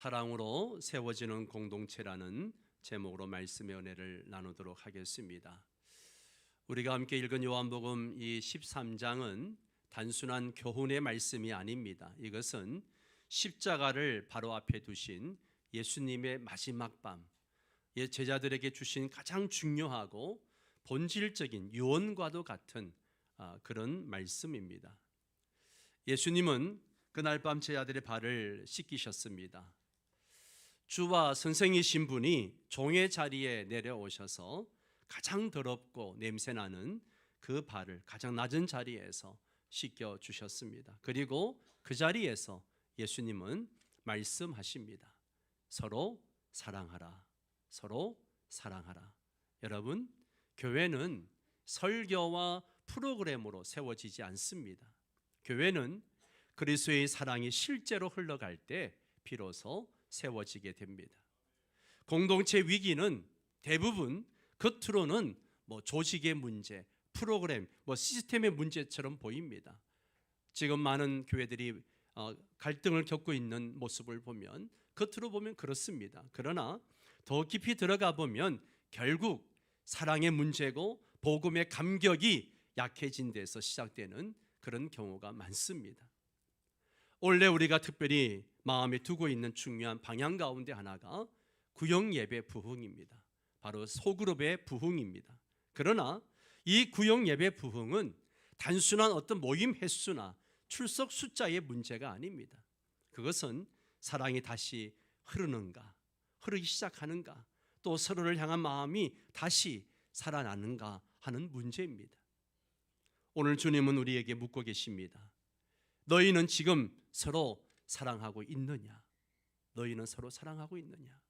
사랑으로 세워지는 공동체라는 제목으로 말씀의 은혜를 나누도록 하겠습니다. 우리가 함께 읽은 요한복음 이 13장은 단순한 교훈의 말씀이 아닙니다. 이것은 십자가를 바로 앞에 두신 예수님의 마지막 밤, 제자들에게 주신 가장 중요하고 본질적인 유언과도 같은 그런 말씀입니다. 예수님은 그날 밤 제자들의 발을 씻기셨습니다. 주와 선생이신 분이 종의 자리에 내려오셔서 가장 더럽고 냄새나는 그 발을 가장 낮은 자리에서 씻겨 주셨습니다. 그리고 그 자리에서 예수님은 말씀하십니다. 서로 사랑하라. 서로 사랑하라. 여러분, 교회는 설교와 프로그램으로 세워지지 않습니다. 교회는 그리스도의 사랑이 실제로 흘러갈 때 비로소 세워지게 됩니다. 공동체 위기는 대부분 겉으로는 조직의 문제, 프로그램, 시스템의 문제처럼 보입니다. 지금 많은 교회들이 갈등을 겪고 있는 모습을 보면 겉으로 보면 그렇습니다. 그러나 더 깊이 들어가 보면 결국 사랑의 문제고 복음의 감격이 약해진 데서 시작되는 그런 경우가 많습니다. 원래 우리가 특별히 마음에 두고 있는 중요한 방향 가운데 하나가 구역 예배 부흥입니다. 바로 소그룹의 부흥입니다. 그러나 이 구역 예배 부흥은 단순한 어떤 모임 횟수나 출석 숫자의 문제가 아닙니다. 그것은 사랑이 다시 흐르기 시작하는가, 또 서로를 향한 마음이 다시 살아나는가 하는 문제입니다. 오늘 주님은 우리에게 묻고 계십니다. 너희는 지금 서로 사랑하고 있느냐? 너희는 서로 사랑하고 있느냐?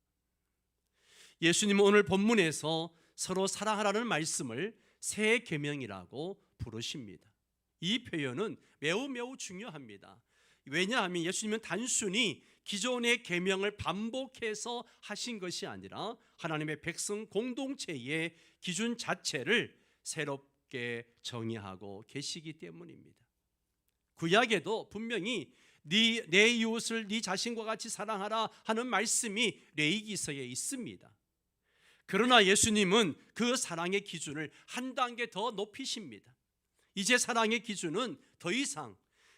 예수님은 오늘 본문에서 서로 사랑하라는 말씀을 새 계명이라고 부르십니다. 이 표현은 매우 중요합니다. 왜냐하면 예수님은 단순히 기존의 계명을 반복해서 하신 것이 아니라 하나님의 백성 공동체의 기준 자체를 새롭게 정의하고 계시기 때문입니다. 구약에도 분명히 내 이웃을 네 자신과 같이 사랑하라 하는 말씀이 레위기서에 있습니다. 그러나 예수님은 그 사랑의 기준을 한 단계 더 높이십니다. 이제 사랑의 기준은 더 이상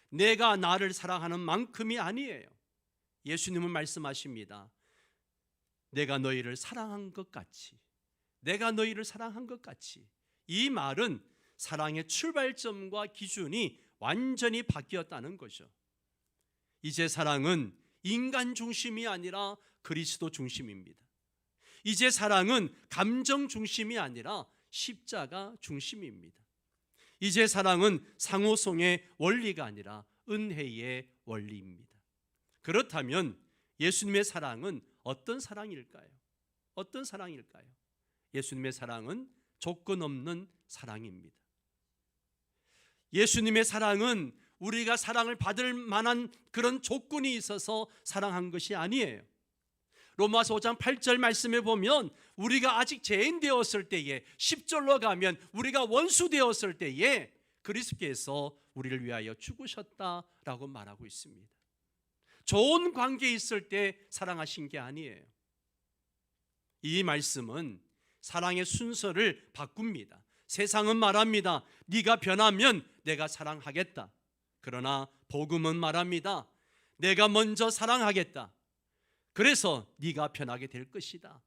내가 나를 사랑하는 만큼이 아니에요. 예수님은 말씀하십니다. 내가 너희를 사랑한 것 같이, 내가 너희를 사랑한 것 같이. 이 말은 사랑의 출발점과 기준이 완전히 바뀌었다는 거죠. 이제 사랑은 인간 중심이 아니라 그리스도 중심입니다. 이제 사랑은 감정 중심이 아니라 십자가 중심입니다. 이제 사랑은 상호성의 원리가 아니라 은혜의 원리입니다. 그렇다면 예수님의 사랑은 어떤 사랑일까요? 어떤 사랑일까요? 예수님의 사랑은 조건 없는 사랑입니다. 예수님의 사랑은 우리가 사랑을 받을 만한 그런 조건이 있어서 사랑한 것이 아니에요. 로마서 5장 8절 말씀에 보면 우리가 아직 죄인 되었을 때에, 10절로 가면 우리가 원수 되었을 때에 그리스도께서 우리를 위하여 죽으셨다라고 말하고 있습니다. 좋은 관계에 있을 때 사랑하신 게 아니에요. 이 말씀은 사랑의 순서를 바꿉니다. 세상은 말합니다. 네가 변하면 내가 사랑하겠다. 그러나 복음은 말합니다. 내가 먼저 사랑하겠다. 그래서 네가 변하게 될 것이다.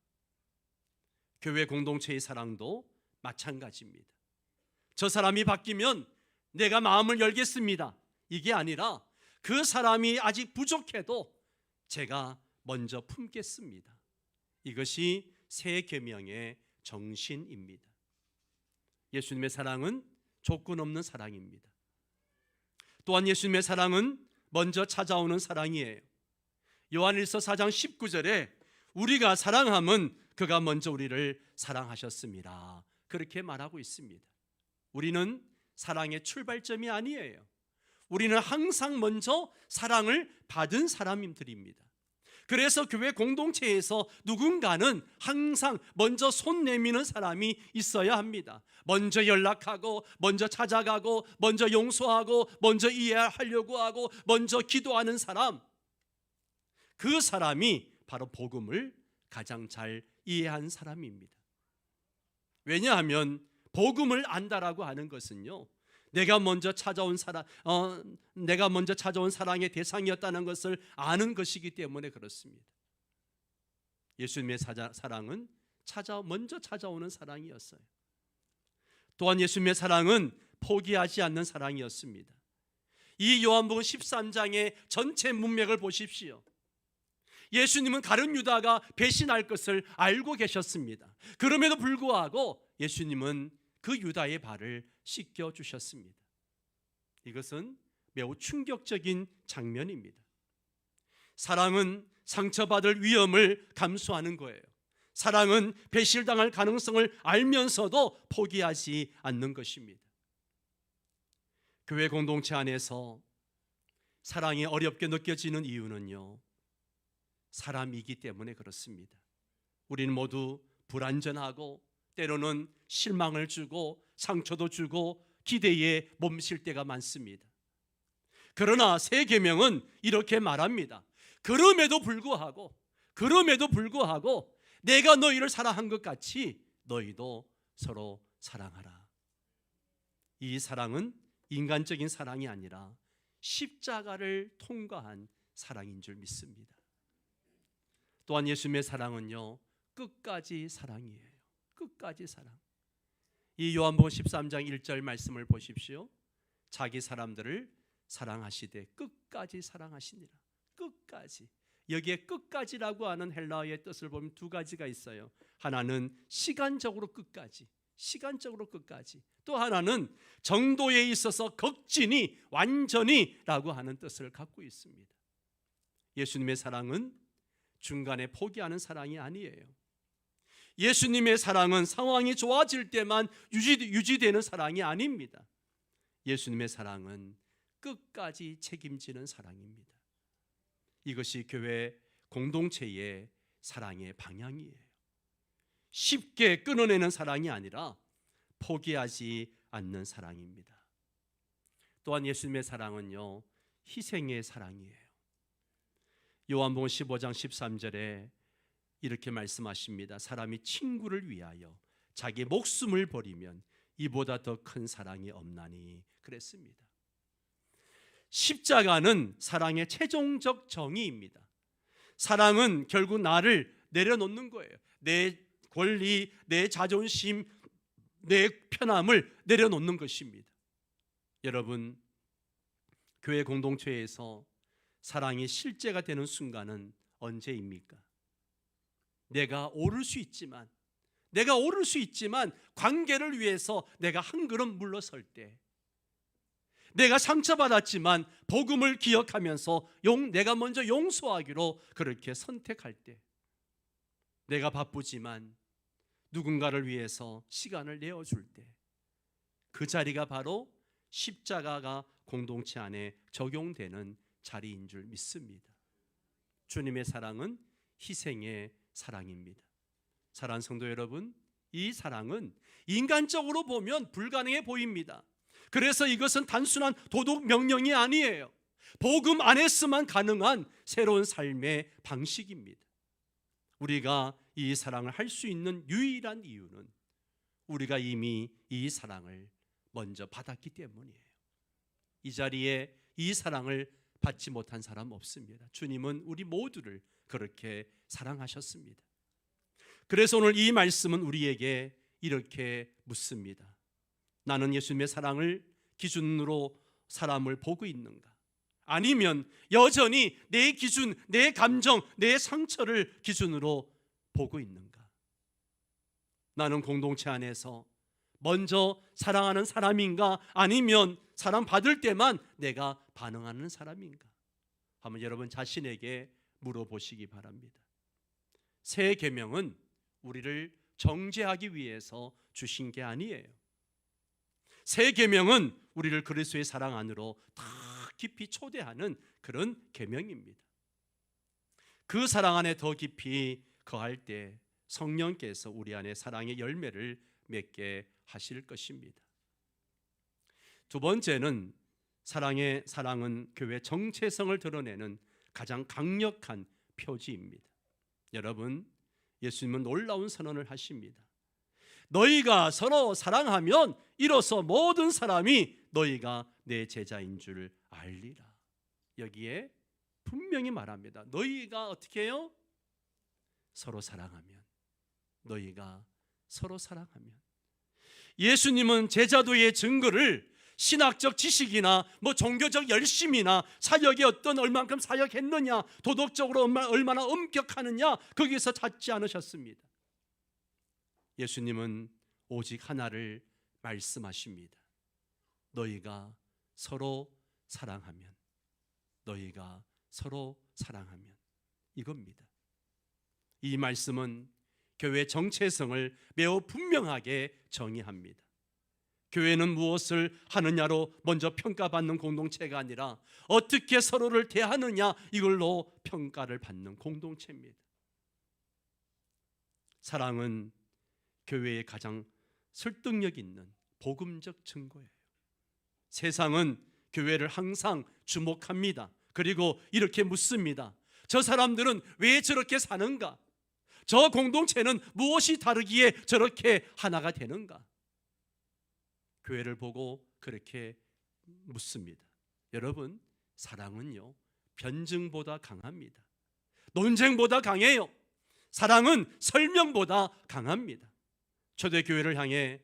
교회 공동체의 사랑도 마찬가지입니다. 저 사람이 바뀌면 내가 마음을 열겠습니다. 이게 아니라 그 사람이 아직 부족해도 제가 먼저 품겠습니다. 이것이 새 계명의 정신입니다. 예수님의 사랑은 조건 없는 사랑입니다. 또한 예수님의 사랑은 먼저 찾아오는 사랑이에요. 요한일서 4장 19절에 우리가 사랑함은 그가 먼저 우리를 사랑하셨습니다. 그렇게 말하고 있습니다. 우리는 사랑의 출발점이 아니에요. 우리는 항상 먼저 사랑을 받은 사람들입니다. 그래서 교회 공동체에서 누군가는 항상 먼저 손 내미는 사람이 있어야 합니다. 먼저 연락하고, 먼저 찾아가고, 먼저 용서하고, 먼저 이해하려고 하고, 먼저 기도하는 사람. 그 사람이 바로 복음을 가장 잘 이해한 사람입니다. 왜냐하면 복음을 안다라고 하는 것은요, 내가 먼저 찾아온 사랑의 대상이었다는 것을 아는 것이기 때문에 그렇습니다. 예수님의 사랑은 먼저 찾아오는 사랑이었어요. 또한 예수님의 사랑은 포기하지 않는 사랑이었습니다. 이 요한복음 13장의 전체 문맥을 보십시오. 예수님은 가룟 유다가 배신할 것을 알고 계셨습니다. 그럼에도 불구하고 예수님은 그 유다의 발을 씻겨 주셨습니다. 이것은 매우 충격적인 장면입니다. 사랑은 상처받을 위험을 감수하는 거예요. 사랑은 배신당할 가능성을 알면서도 포기하지 않는 것입니다. 교회 공동체 안에서 사랑이 어렵게 느껴지는 이유는요, 사람이기 때문에 그렇습니다. 우리는 모두 불완전하고 때로는 실망을 주고 상처도 주고 기대에 몸실 때가 많습니다. 그러나 새 계명은 이렇게 말합니다. 그럼에도 불구하고 내가 너희를 사랑한 것 같이 너희도 서로 사랑하라. 이 사랑은 인간적인 사랑이 아니라 십자가를 통과한 사랑인 줄 믿습니다. 또한 예수님의 사랑은요, 끝까지 사랑이에요. 끝까지 사랑. 이 요한복음 13장 1절 말씀을 보십시오. 자기 사람들을 사랑하시되 끝까지 사랑하시니라. 끝까지. 여기에 끝까지라고 하는 헬라어의 뜻을 보면 두 가지가 있어요. 하나는 시간적으로 끝까지, 또 하나는 정도에 있어서 극진히, 완전히라고 하는 뜻을 갖고 있습니다. 예수님의 사랑은 중간에 포기하는 사랑이 아니에요. 예수님의 사랑은 상황이 좋아질 때만 유지되는 사랑이 아닙니다. 예수님의 사랑은 끝까지 책임지는 사랑입니다. 이것이 교회 공동체의 사랑의 방향이에요. 쉽게 끊어내는 사랑이 아니라 포기하지 않는 사랑입니다. 또한 예수님의 사랑은요, 희생의 사랑이에요. 요한복음 15장 13절에 이렇게 말씀하십니다. 사람이 친구를 위하여 자기 목숨을 버리면 이보다 더 큰 사랑이 없나니 그랬습니다. 십자가는 사랑의 최종적 정의입니다. 사랑은 결국 나를 내려놓는 거예요. 내 권리, 내 자존심, 내 편함을 내려놓는 것입니다. 여러분, 교회 공동체에서 사랑이 실제가 되는 순간은 언제입니까? 내가 오를 수 있지만 관계를 위해서 내가 한 걸음 물러설 때, 내가 상처받았지만 복음을 기억하면서 내가 먼저 용서하기로 그렇게 선택할 때, 내가 바쁘지만 누군가를 위해서 시간을 내어줄 때, 그 자리가 바로 십자가가 공동체 안에 적용되는 자리인 줄 믿습니다. 주님의 사랑은 희생의 사랑입니다. 사랑하는 성도 여러분, 이 사랑은 인간적으로 보면 불가능해 보입니다. 그래서 이것은 단순한 도덕 명령이 아니에요. 복음 안에서만 가능한 새로운 삶의 방식입니다. 우리가 이 사랑을 할 수 있는 유일한 이유는 우리가 이미 이 사랑을 먼저 받았기 때문이에요. 이 자리에 이 사랑을 받지 못한 사람 없습니다. 주님은 우리 모두를 그렇게 사랑하셨습니다. 그래서 오늘 이 말씀은 우리에게 이렇게 묻습니다. 나는 예수님의 사랑을 기준으로 사람을 보고 있는가? 아니면 여전히 내 기준, 내 감정, 내 상처를 기준으로 보고 있는가? 나는 공동체 안에서 먼저 사랑하는 사람인가? 아니면 사랑받을 때만 내가 반응하는 사람인가? 한번 여러분 자신에게 물어보시기 바랍니다. 새 계명은 우리를 정죄하기 위해서 주신 게 아니에요. 새 계명은 우리를 그리스도의 사랑 안으로 더 깊이 초대하는 그런 계명입니다. 그 사랑 안에 더 깊이 거할 때 성령께서 우리 안에 사랑의 열매를 맺게 하실 것입니다. 두 번째는 사랑은 교회 정체성을 드러내는 가장 강력한 표지입니다. 여러분, 예수님은 놀라운 선언을 하십니다. 너희가 서로 사랑하면 이로써 모든 사람이 너희가 내 제자인 줄 알리라. 여기에 분명히 말합니다. 너희가 어떻게 해요? 서로 사랑하면, 너희가 서로 사랑하면. 예수님은 제자도의 증거를 신학적 지식이나 종교적 열심이나 사역에 어떤 얼만큼 사역했느냐, 도덕적으로 얼마나 엄격하느냐, 거기서 찾지 않으셨습니다. 예수님은 오직 하나를 말씀하십니다. 너희가 서로 사랑하면, 너희가 서로 사랑하면, 이겁니다. 이 말씀은 교회 정체성을 매우 분명하게 정의합니다. 교회는 무엇을 하느냐로 먼저 평가받는 공동체가 아니라 어떻게 서로를 대하느냐, 이걸로 평가를 받는 공동체입니다. 사랑은 교회의 가장 설득력 있는 복음적 증거예요. 세상은 교회를 항상 주목합니다. 그리고 이렇게 묻습니다. 저 사람들은 왜 저렇게 사는가? 저 공동체는 무엇이 다르기에 저렇게 하나가 되는가? 교회를 보고 그렇게 묻습니다. 여러분, 사랑은요, 변증보다 강합니다. 논쟁보다 강해요. 사랑은 설명보다 강합니다. 초대교회를 향해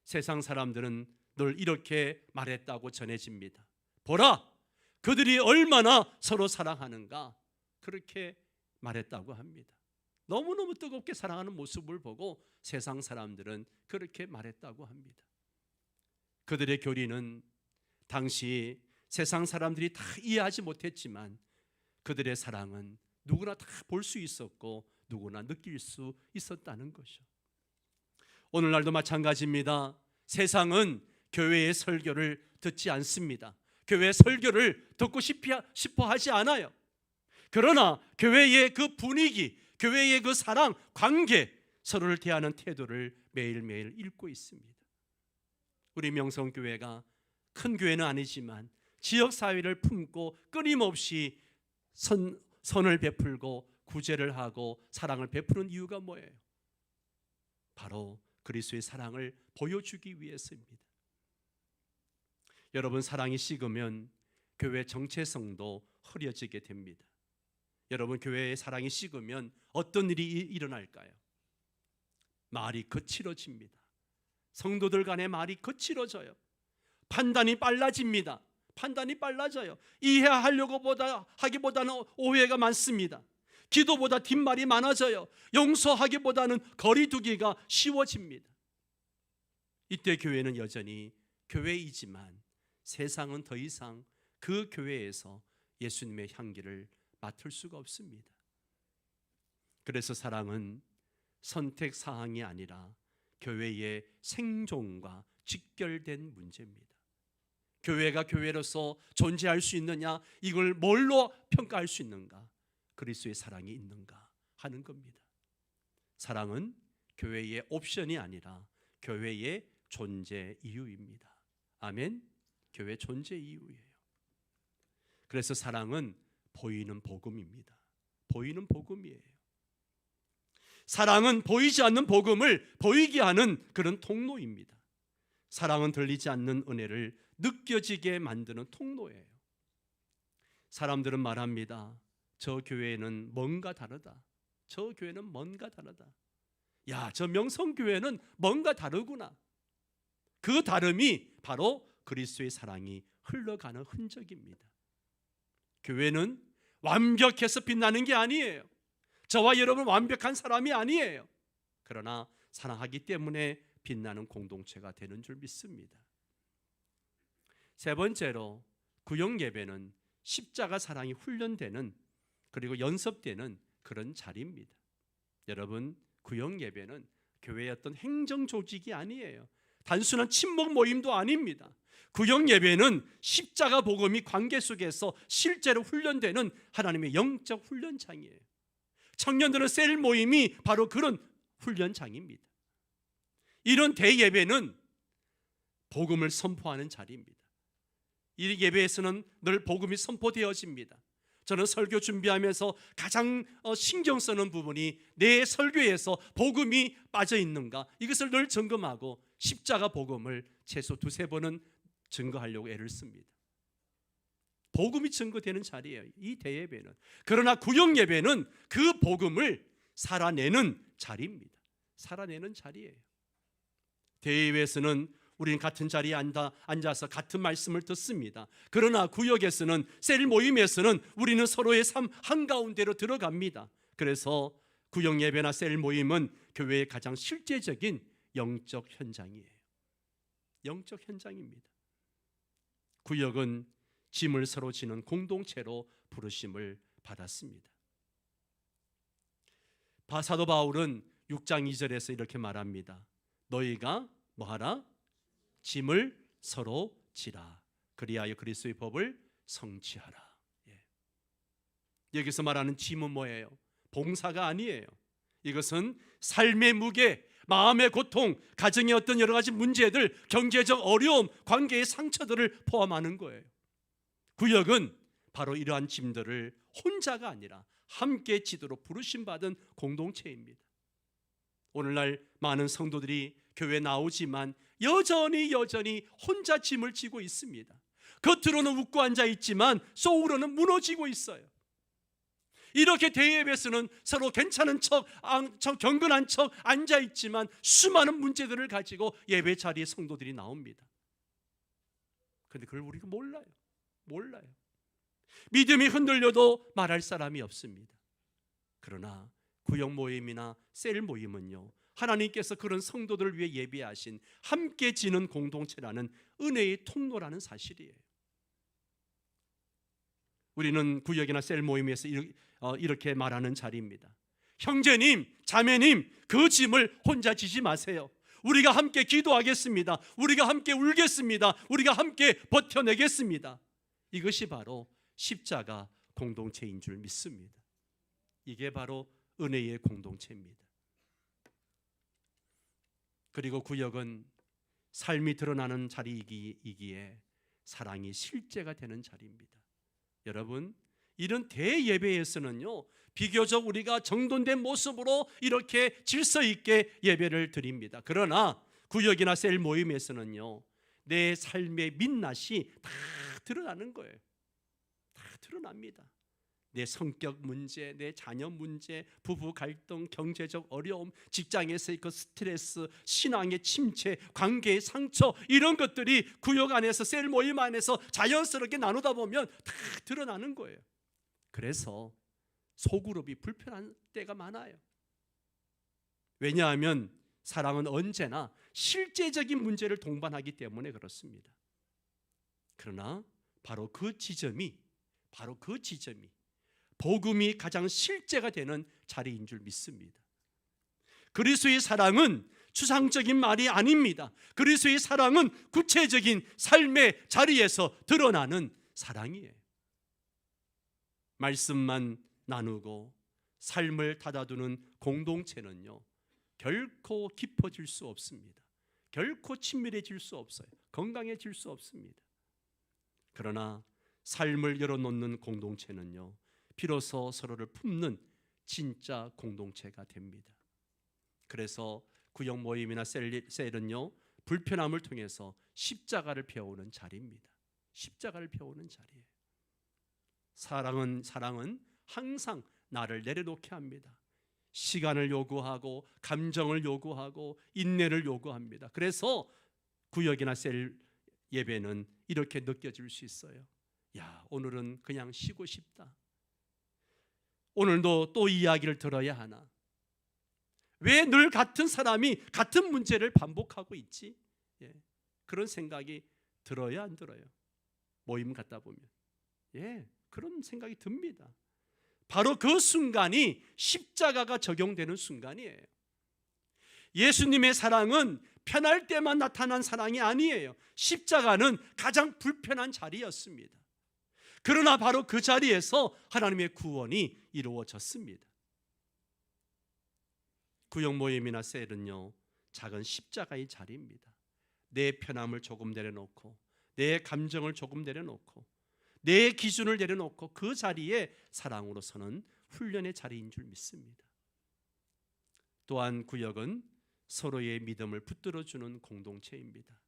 세상 사람들은 늘 이렇게 말했다고 전해집니다. 보라, 그들이 얼마나 서로 사랑하는가, 그렇게 말했다고 합니다. 너무너무 뜨겁게 사랑하는 모습을 보고 세상 사람들은 그렇게 말했다고 합니다. 그들의 교리는 당시 세상 사람들이 다 이해하지 못했지만 그들의 사랑은 누구나 다 볼 수 있었고 누구나 느낄 수 있었다는 것이죠. 오늘날도 마찬가지입니다. 세상은 교회의 설교를 듣지 않습니다. 교회의 설교를 듣고 싶어 하지 않아요. 그러나 교회의 그 분위기, 교회의 그 사랑, 관계, 서로를 대하는 태도를 매일매일 읽고 있습니다. 우리 명성교회가 큰 교회는 아니지만 지역사회를 품고 끊임없이 선을 베풀고 구제를 하고 사랑을 베푸는 이유가 뭐예요? 바로 그리스도의 사랑을 보여주기 위해서입니다. 여러분, 사랑이 식으면 교회 정체성도 흐려지게 됩니다. 여러분, 교회의 사랑이 식으면 어떤 일이 일어날까요? 말이 거칠어집니다. 성도들 간의 말이 거칠어져요. 판단이 빨라집니다. 판단이 빨라져요. 이해하려고 하기보다는 오해가 많습니다. 기도보다 뒷말이 많아져요. 용서하기보다는 거리 두기가 쉬워집니다. 이때 교회는 여전히 교회이지만 세상은 더 이상 그 교회에서 예수님의 향기를 맡을 수가 없습니다. 그래서 사랑은 선택 사항이 아니라 교회의 생존과 직결된 문제입니다. 교회가 교회로서 존재할 수 있느냐, 이걸 뭘로 평가할 수 있는가? 그리스도의 사랑이 있는가 하는 겁니다. 사랑은 교회의 옵션이 아니라 교회의 존재 이유입니다. 아멘. 교회 존재 이유예요. 그래서 사랑은 보이는 복음입니다. 보이는 복음이에요. 사랑은 보이지 않는 복음을 보이게 하는 그런 통로입니다. 사랑은 들리지 않는 은혜를 느껴지게 만드는 통로예요. 사람들은 말합니다. 저 교회는 뭔가 다르다. 저 교회는 뭔가 다르다. 야, 저 명성교회는 뭔가 다르구나. 그 다름이 바로 그리스도의 사랑이 흘러가는 흔적입니다. 교회는 완벽해서 빛나는 게 아니에요. 저와 여러분 완벽한 사람이 아니에요. 그러나 사랑하기 때문에 빛나는 공동체가 되는 줄 믿습니다. 세 번째로, 구역 예배는 십자가 사랑이 훈련되는, 그리고 연습되는 그런 자리입니다. 여러분, 구역 예배는 교회의 어떤 행정 조직이 아니에요. 단순한 친목 모임도 아닙니다. 구역 예배는 십자가 복음이 관계 속에서 실제로 훈련되는 하나님의 영적 훈련장이에요. 청년들은 셀 모임이 바로 그런 훈련장입니다. 이런 대예배는 복음을 선포하는 자리입니다. 이 예배에서는 늘 복음이 선포되어집니다. 저는 설교 준비하면서 가장 신경 쓰는 부분이 내 설교에서 복음이 빠져 있는가, 이것을 늘 점검하고 십자가 복음을 최소 2-3번은 증거하려고 애를 씁니다. 복음이 증거되는 자리예요, 이 대예배는. 그러나 구역 예배는 그 복음을 살아내는 자리입니다. 살아내는 자리예요. 대예배에서는 우리는 같은 자리에 앉아서 같은 말씀을 듣습니다. 그러나 구역에서는, 셀 모임에서는 우리는 서로의 삶 한가운데로 들어갑니다. 그래서 구역 예배나 셀 모임은 교회의 가장 실제적인 영적 현장이에요. 영적 현장입니다. 구역은 짐을 서로 지는 공동체로 부르심을 받았습니다. 사도 바울은 6장 2절에서 이렇게 말합니다. 너희가 뭐하라? 짐을 서로 지라. 그리하여 그리스도의 법을 성취하라. 여기서 말하는 짐은 뭐예요? 봉사가 아니에요. 이것은 삶의 무게, 마음의 고통, 가정의 어떤 여러 가지 문제들, 경제적 어려움, 관계의 상처들을 포함하는 거예요. 구역은 바로 이러한 짐들을 혼자가 아니라 함께 지도록 부르심받은 공동체입니다. 오늘날 많은 성도들이 교회에 나오지만 여전히 혼자 짐을 지고 있습니다. 겉으로는 웃고 앉아있지만 속으로는 무너지고 있어요. 이렇게 대예배에서는 서로 괜찮은 척, 경건한 척 앉아있지만 수많은 문제들을 가지고 예배 자리에 성도들이 나옵니다. 그런데 그걸 우리가 몰라요. 믿음이 흔들려도 말할 사람이 없습니다. 그러나 구역 모임이나 셀 모임은요, 하나님께서 그런 성도들을 위해 예비하신 함께 지는 공동체라는 은혜의 통로라는 사실이에요. 우리는 구역이나 셀 모임에서 이렇게 말하는 자리입니다. 형제님, 자매님, 그 짐을 혼자 지지 마세요. 우리가 함께 기도하겠습니다. 우리가 함께 울겠습니다. 우리가 함께 버텨내겠습니다. 이것이 바로 십자가 공동체인 줄 믿습니다. 이게 바로 은혜의 공동체입니다. 그리고 구역은 삶이 드러나는 자리이기에 사랑이 실제가 되는 자리입니다. 여러분, 이런 대예배에서는요, 비교적 우리가 정돈된 모습으로 이렇게 질서 있게 예배를 드립니다. 그러나 구역이나 셀 모임에서는요, 내 삶의 민낯이 다 드러나는 거예요. 다 드러납니다. 내 성격 문제, 내 자녀 문제, 부부 갈등, 경제적 어려움, 직장에서의 그 스트레스, 신앙의 침체, 관계의 상처, 이런 것들이 구역 안에서, 셀 모임 안에서 자연스럽게 나누다 보면 다 드러나는 거예요. 그래서 소그룹이 불편한 때가 많아요. 왜냐하면 사랑은 언제나 실제적인 문제를 동반하기 때문에 그렇습니다. 그러나 바로 그 지점이 복음이 가장 실제가 되는 자리인 줄 믿습니다. 그리스도의 사랑은 추상적인 말이 아닙니다. 그리스도의 사랑은 구체적인 삶의 자리에서 드러나는 사랑이에요. 말씀만 나누고 삶을 닫아두는 공동체는요, 결코 깊어질 수 없습니다. 결코 친밀해질 수 없어요. 건강해질 수 없습니다. 그러나 삶을 열어놓는 공동체는요, 비로소 서로를 품는 진짜 공동체가 됩니다. 그래서 구역 모임이나 셀은요, 불편함을 통해서 십자가를 배우는 자리입니다. 십자가를 배우는 자리예요. 사랑은 항상 나를 내려놓게 합니다. 시간을 요구하고 감정을 요구하고 인내를 요구합니다. 그래서 구역이나 셀 예배는 이렇게 느껴질 수 있어요. 야, 오늘은 그냥 쉬고 싶다. 오늘도 또 이야기를 들어야 하나? 왜 늘 같은 사람이 같은 문제를 반복하고 있지? 그런 생각이 들어야 안 들어요? 모임 갔다 보면 그런 생각이 듭니다. 바로 그 순간이 십자가가 적용되는 순간이에요. 예수님의 사랑은 편할 때만 나타난 사랑이 아니에요. 십자가는 가장 불편한 자리였습니다. 그러나 바로 그 자리에서 하나님의 구원이 이루어졌습니다. 구역 모임이나 셀은요, 작은 십자가의 자리입니다. 내 편함을 조금 내려놓고, 내 감정을 조금 내려놓고, 내 기준을 내려놓고 그 자리에 사랑으로서는 훈련의 자리인 줄 믿습니다. 또한 구역은 서로의 믿음을 붙들어주는 공동체입니다.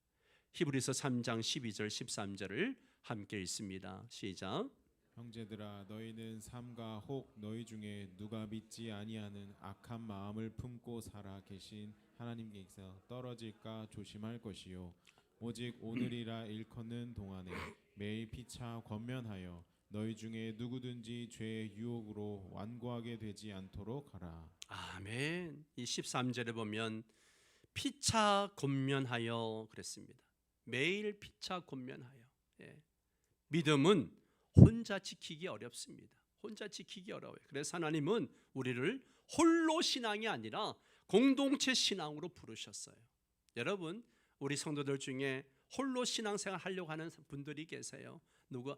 히브리서 3장 12절 13절을 함께 읽습니다. 시작. 형제들아 너희는 삼가 혹 너희 중에 누가 믿지 아니하는 악한 마음을 품고 살아 계신 하나님께서 떨어질까 조심할 것이요 오직 오늘이라 일컫는 동안에 매일 피차 권면하여 너희 중에 누구든지 죄의 유혹으로 완고하게 되지 않도록 하라. 아멘. 이 13절에 보면 피차 권면하여 그랬습니다. 매일 피차 권면하여. 믿음은 혼자 지키기 어렵습니다. 혼자 지키기 어려워요. 그래서 하나님은 우리를 홀로 신앙이 아니라 공동체 신앙으로 부르셨어요. 여러분, 우리 성도들 중에 홀로 신앙생활 하려고 하는 분들이 계세요. 누구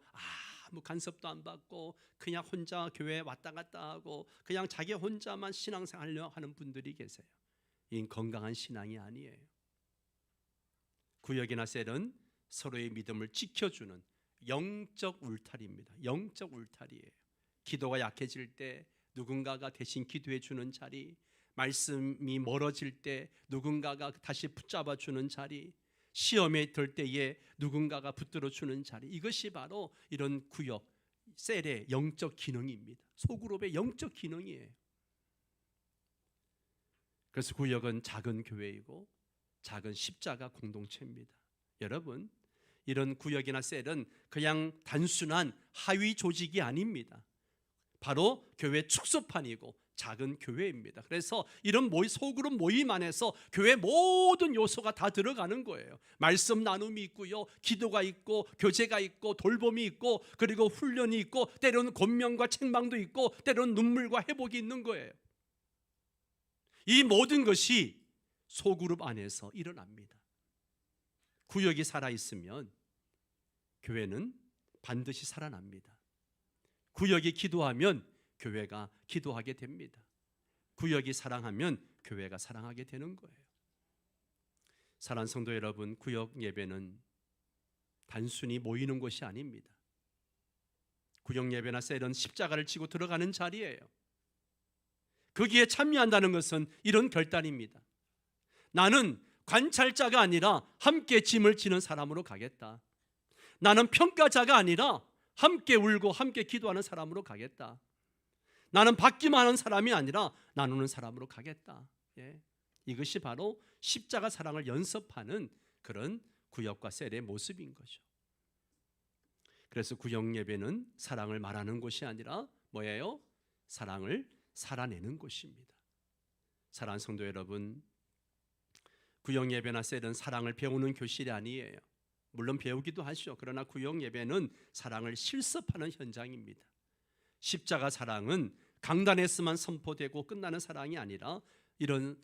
아무 간섭도 안 받고 그냥 혼자 교회에 왔다 갔다 하고 그냥 자기 혼자만 신앙생활 하려고 하는 분들이 계세요. 이 건강한 신앙이 아니에요. 구역이나 셀은 서로의 믿음을 지켜주는 영적 울타리입니다. 영적 울타리예요. 기도가 약해질 때 누군가가 대신 기도해 주는 자리, 말씀이 멀어질 때 누군가가 다시 붙잡아 주는 자리, 시험에 들 때에 누군가가 붙들어 주는 자리, 이것이 바로 이런 구역, 셀의 영적 기능입니다. 소그룹의 영적 기능이에요. 그래서 구역은 작은 교회이고 작은 십자가 공동체입니다. 여러분, 이런 구역이나 셀은 그냥 단순한 하위 조직이 아닙니다. 바로 교회 축소판이고 작은 교회입니다. 그래서 이런 소그룹 모임 안에서 교회 모든 요소가 다 들어가는 거예요. 말씀 나눔이 있고요, 기도가 있고, 교제가 있고, 돌봄이 있고, 그리고 훈련이 있고, 때로는 권면과 책망도 있고, 때로는 눈물과 회복이 있는 거예요. 이 모든 것이 소그룹 안에서 일어납니다. 구역이 살아있으면 교회는 반드시 살아납니다. 구역이 기도하면 교회가 기도하게 됩니다. 구역이 사랑하면 교회가 사랑하게 되는 거예요. 사랑하는 성도 여러분, 구역 예배는 단순히 모이는 곳이 아닙니다. 구역 예배나 셀은 십자가를 지고 들어가는 자리예요. 거기에 참여한다는 것은 이런 결단입니다. 나는 관찰자가 아니라 함께 짐을 지는 사람으로 가겠다. 나는 평가자가 아니라 함께 울고 함께 기도하는 사람으로 가겠다. 나는 받기만 하는 사람이 아니라 나누는 사람으로 가겠다. 이것이 바로 십자가 사랑을 연습하는 그런 구역과 셀의 모습인 거죠. 그래서 구역 예배는 사랑을 말하는 곳이 아니라 뭐예요? 사랑을 살아내는 곳입니다. 사랑하는 성도 여러분, 구역 예배나 셀은 사랑을 배우는 교실이 아니에요. 물론 배우기도 하죠. 그러나 구역 예배는 사랑을 실습하는 현장입니다. 십자가 사랑은 강단에서만 선포되고 끝나는 사랑이 아니라 이런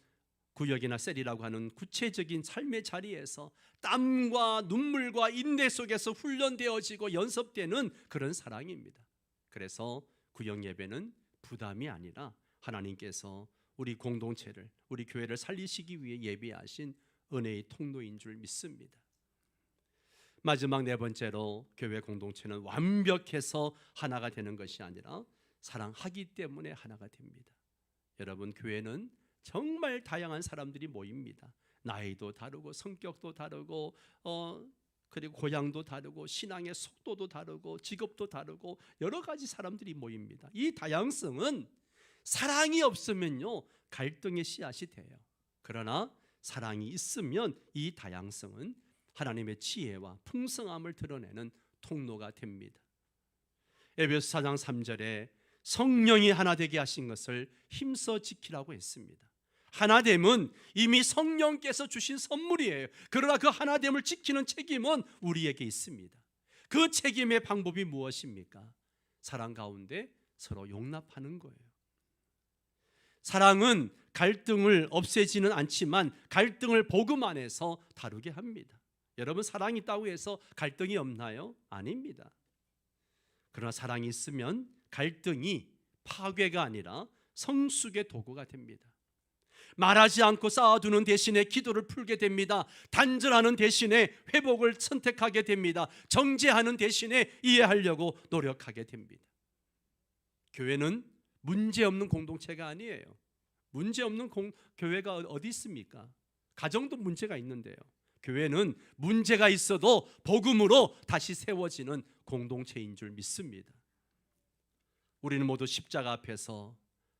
구역이나 셀이라고 하는 구체적인 삶의 자리에서 땀과 눈물과 인내 속에서 훈련되어지고 연습되는 그런 사랑입니다. 그래서 구역 예배는 부담이 아니라 하나님께서 우리 공동체를, 우리 교회를 살리시기 위해 예비하신 은혜의 통로인 줄 믿습니다. 마지막 네 번째로, 교회 공동체는 완벽해서 하나가 되는 것이 아니라 사랑하기 때문에 하나가 됩니다. 여러분, 교회는 정말 다양한 사람들이 모입니다. 나이도 다르고 성격도 다르고 그리고 고향도 다르고 신앙의 속도도 다르고 직업도 다르고 여러 가지 사람들이 모입니다. 이 다양성은 사랑이 없으면요 갈등의 씨앗이 돼요. 그러나 사랑이 있으면 이 다양성은 하나님의 지혜와 풍성함을 드러내는 통로가 됩니다. 에베소 4장 3절에 성령이 하나 되게 하신 것을 힘써 지키라고 했습니다. 하나됨은 이미 성령께서 주신 선물이에요. 그러나 그 하나됨을 지키는 책임은 우리에게 있습니다. 그 책임의 방법이 무엇입니까? 사랑 가운데 서로 용납하는 거예요. 사랑은 갈등을 없애지는 않지만 갈등을 복음 안에서 다루게 합니다. 여러분, 사랑이 있다고 해서 갈등이 없나요? 아닙니다. 그러나 사랑이 있으면 갈등이 파괴가 아니라 성숙의 도구가 됩니다. 말하지 않고 쌓아두는 대신에 기도를 풀게 됩니다. 단절하는 대신에 회복을 선택하게 됩니다. 정죄하는 대신에 이해하려고 노력하게 됩니다. 교회는 문제없는 공동체가 아니에요. 문제없는 교회가 어디 있습니까? 가정도 문제가 있는데요. 교회는 문제가 있어도 복음으로 다시 세워지는 공동체인 줄 믿습니다. 우리는 모두 십자가 앞에서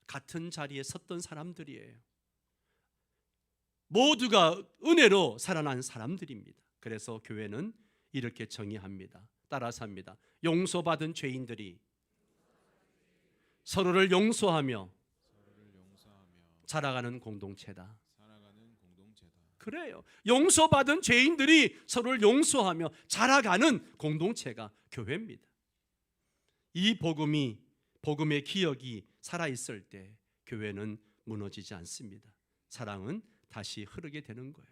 같은 자리에 섰던 사람들이에요. 모두가 은혜로 살아난 사람들입니다. 그래서 교회는 이렇게 정의합니다. 따라서 합니다. 용서받은 죄인들이 서로를 용서하며 자라가는 공동체다. 그래요. 용서받은 죄인들이 서로를 용서하며 자라가는 공동체가 교회입니다. 이 복음의 기억이 살아있을 때 교회는 무너지지 않습니다. 사랑은 다시 흐르게 되는 거예요.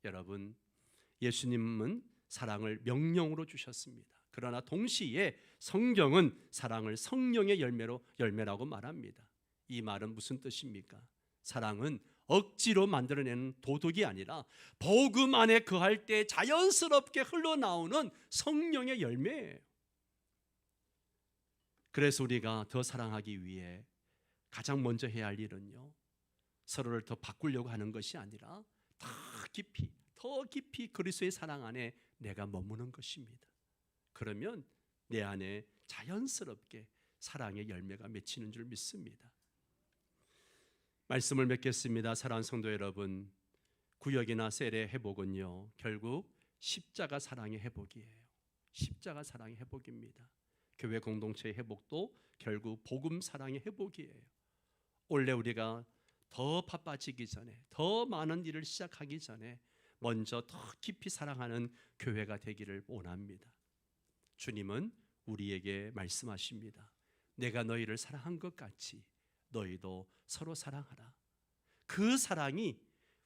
여러분, 예수님은 사랑을 명령으로 주셨습니다. 그러나 동시에 성경은 사랑을 성령의 열매라고 말합니다. 이 말은 무슨 뜻입니까? 사랑은 억지로 만들어내는 도덕이 아니라 복음 안에 거할 때 자연스럽게 흘러나오는 성령의 열매예요. 그래서 우리가 더 사랑하기 위해 가장 먼저 해야 할 일은요, 서로를 더 바꾸려고 하는 것이 아니라 더 깊이 그리스도의 사랑 안에 내가 머무는 것입니다. 그러면 내 안에 자연스럽게 사랑의 열매가 맺히는 줄 믿습니다. 말씀을 맺겠습니다. 사랑하는 성도 여러분, 구역이나 셀의 회복은요, 결국 십자가 사랑의 회복이에요. 십자가 사랑의 회복입니다. 교회 공동체의 회복도 결국 복음 사랑의 회복이에요. 원래 우리가 더 바빠지기 전에, 더 많은 일을 시작하기 전에 먼저 더 깊이 사랑하는 교회가 되기를 원합니다. 주님은 우리에게 말씀하십니다. 내가 너희를 사랑한 것 같이 너희도 서로 사랑하라. 그 사랑이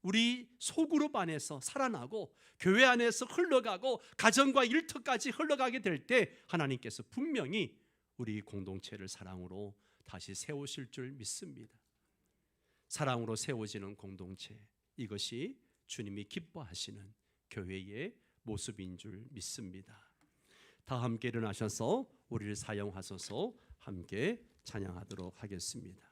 우리 소그룹 안에서 살아나고 교회 안에서 흘러가고 가정과 일터까지 흘러가게 될 때 하나님께서 분명히 우리 공동체를 사랑으로 다시 세우실 줄 믿습니다. 사랑으로 세워지는 공동체, 이것이 주님이 기뻐하시는 교회의 모습인 줄 믿습니다. 다 함께 일어나셔서 우리를 사용하소서 함께 찬양하도록 하겠습니다.